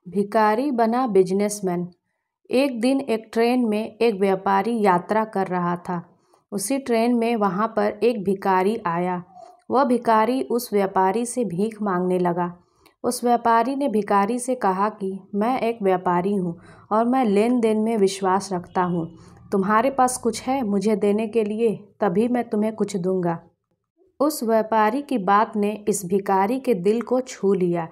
भिखारी बना बिजनेसमैन। एक दिन एक ट्रेन में एक व्यापारी यात्रा कर रहा था। उसी ट्रेन में वहाँ पर एक भिखारी आया। वह भिखारी उस व्यापारी से भीख मांगने लगा। उस व्यापारी ने भिखारी से कहा कि मैं एक व्यापारी हूँ और मैं लेन देन में विश्वास रखता हूँ। तुम्हारे पास कुछ है मुझे देने के लिए, तभी मैं तुम्हें कुछ दूंगा। उस व्यापारी की बात ने इस भिखारी के दिल को छू लिया।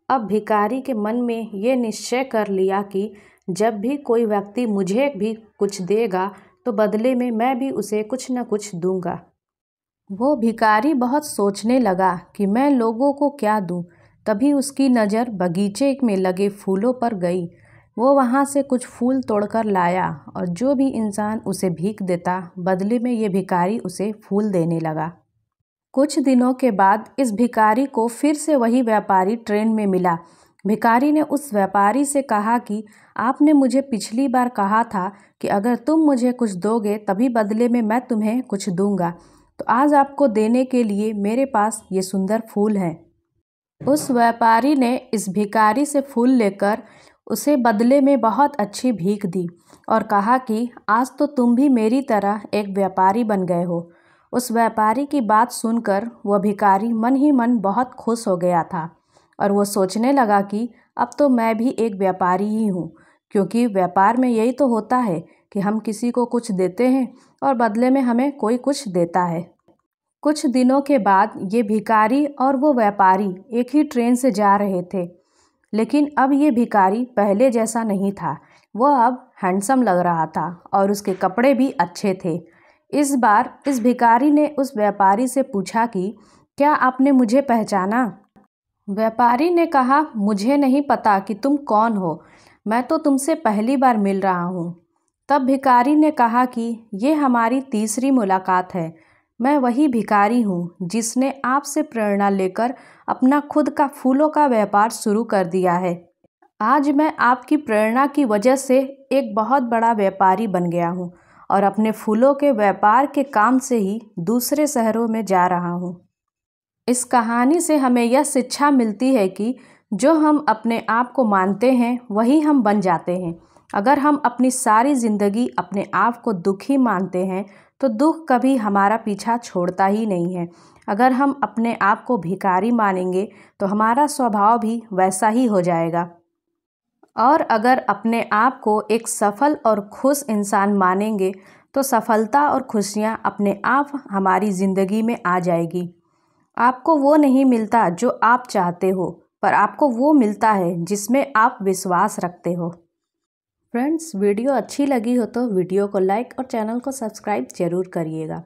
अब भिखारी के मन में ये निश्चय कर लिया कि जब भी कोई व्यक्ति मुझे भी कुछ देगा तो बदले में मैं भी उसे कुछ न कुछ दूंगा। वो भिखारी बहुत सोचने लगा कि मैं लोगों को क्या दूं। तभी उसकी नज़र बगीचे में लगे फूलों पर गई। वो वहाँ से कुछ फूल तोड़कर लाया और जो भी इंसान उसे भीख देता बदले में ये भिखारी उसे फूल देने लगा। कुछ दिनों के बाद इस भिखारी को फिर से वही व्यापारी ट्रेन में मिला। भिखारी ने उस व्यापारी से कहा कि आपने मुझे पिछली बार कहा था कि अगर तुम मुझे कुछ दोगे तभी बदले में मैं तुम्हें कुछ दूंगा, तो आज आपको देने के लिए मेरे पास ये सुंदर फूल हैं। उस व्यापारी ने इस भिखारी से फूल लेकर उसे बदले में बहुत अच्छी भीख दी और कहा कि आज तो तुम भी मेरी तरह एक व्यापारी बन गए हो। उस व्यापारी की बात सुनकर वह भिखारी मन ही मन बहुत खुश हो गया था और वो सोचने लगा कि अब तो मैं भी एक व्यापारी ही हूँ, क्योंकि व्यापार में यही तो होता है कि हम किसी को कुछ देते हैं और बदले में हमें कोई कुछ देता है। कुछ दिनों के बाद ये भिखारी और वो व्यापारी एक ही ट्रेन से जा रहे थे, लेकिन अब ये भिखारी पहले जैसा नहीं था। वह अब हैंडसम लग रहा था और उसके कपड़े भी अच्छे थे। इस बार इस भिखारी ने उस व्यापारी से पूछा कि क्या आपने मुझे पहचाना? व्यापारी ने कहा, मुझे नहीं पता कि तुम कौन हो, मैं तो तुमसे पहली बार मिल रहा हूँ। तब भिखारी ने कहा कि ये हमारी तीसरी मुलाकात है। मैं वही भिखारी हूँ जिसने आपसे प्रेरणा लेकर अपना खुद का फूलों का व्यापार शुरू कर दिया है। आज मैं आपकी प्रेरणा की वजह से एक बहुत बड़ा व्यापारी बन गया हूँ और अपने फूलों के व्यापार के काम से ही दूसरे शहरों में जा रहा हूँ। इस कहानी से हमें यह शिक्षा मिलती है कि जो हम अपने आप को मानते हैं वही हम बन जाते हैं। अगर हम अपनी सारी ज़िंदगी अपने आप को दुखी मानते हैं तो दुख कभी हमारा पीछा छोड़ता ही नहीं है। अगर हम अपने आप को भिखारी मानेंगे तो हमारा स्वभाव भी वैसा ही हो जाएगा। और अगर अपने आप को एक सफल और खुश इंसान मानेंगे तो सफलता और खुशियाँ अपने आप हमारी ज़िंदगी में आ जाएगी। आपको वो नहीं मिलता जो आप चाहते हो, पर आपको वो मिलता है जिसमें आप विश्वास रखते हो। फ्रेंड्स, वीडियो अच्छी लगी हो तो वीडियो को लाइक और चैनल को सब्सक्राइब ज़रूर करिएगा।